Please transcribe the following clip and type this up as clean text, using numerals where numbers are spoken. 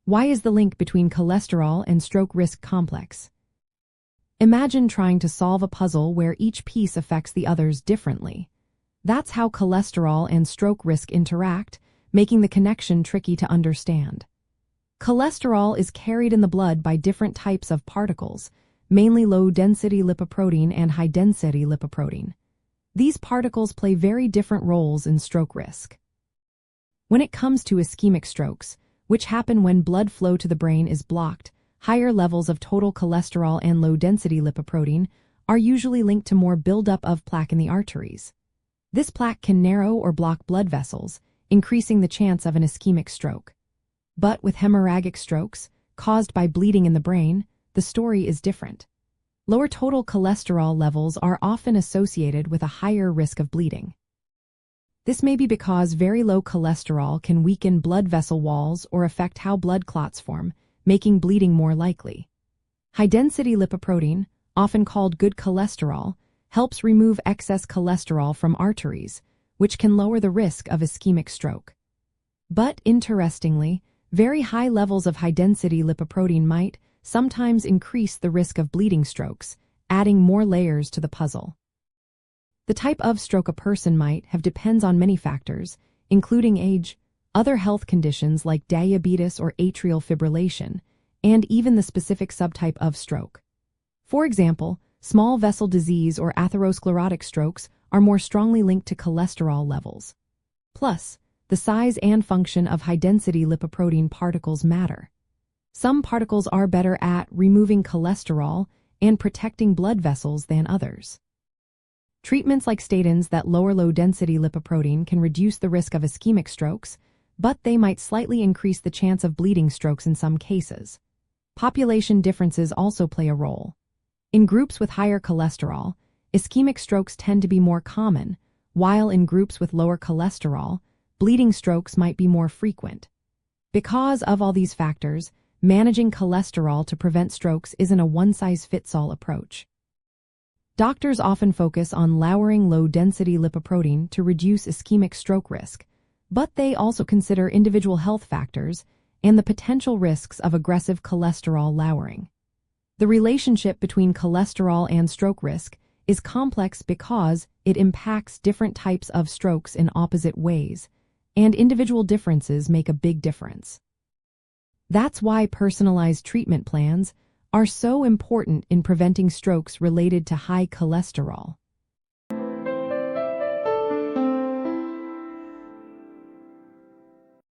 Why is the link between cholesterol and stroke risk complex? Imagine trying to solve a puzzle where each piece affects the others differently. That's how cholesterol and stroke risk interact, making the connection tricky to understand. Cholesterol is carried in the blood by different types of particles, mainly low-density lipoprotein and high-density lipoprotein. These particles play very different roles in stroke risk. When it comes to ischemic strokes, which happen when blood flow to the brain is blocked, higher levels of total cholesterol and low-density lipoprotein are usually linked to more buildup of plaque in the arteries. This plaque can narrow or block blood vessels, increasing the chance of an ischemic stroke. But with hemorrhagic strokes, caused by bleeding in the brain, the story is different. Lower total cholesterol levels are often associated with a higher risk of bleeding. This may be because very low cholesterol can weaken blood vessel walls or affect how blood clots form, making bleeding more likely. High-density lipoprotein, often called good cholesterol, helps remove excess cholesterol from arteries, which can lower the risk of ischemic stroke. But interestingly, very high levels of high-density lipoprotein might sometimes increase the risk of bleeding strokes, adding more layers to the puzzle. The type of stroke a person might have depends on many factors, including age, other health conditions like diabetes or atrial fibrillation, and even the specific subtype of stroke. For example, small vessel disease or atherosclerotic strokes are more strongly linked to cholesterol levels. Plus, the size and function of high-density lipoprotein particles matter. Some particles are better at removing cholesterol and protecting blood vessels than others. Treatments like statins that lower low-density lipoprotein can reduce the risk of ischemic strokes, but they might slightly increase the chance of bleeding strokes in some cases. Population differences also play a role. In groups with higher cholesterol, ischemic strokes tend to be more common, while in groups with lower cholesterol, bleeding strokes might be more frequent. Because of all these factors, managing cholesterol to prevent strokes isn't a one-size-fits-all approach. Doctors often focus on lowering low-density lipoprotein to reduce ischemic stroke risk, but they also consider individual health factors and the potential risks of aggressive cholesterol lowering. The relationship between cholesterol and stroke risk is complex because it impacts different types of strokes in opposite ways, and individual differences make a big difference. That's why personalized treatment plans are so important in preventing strokes related to high cholesterol.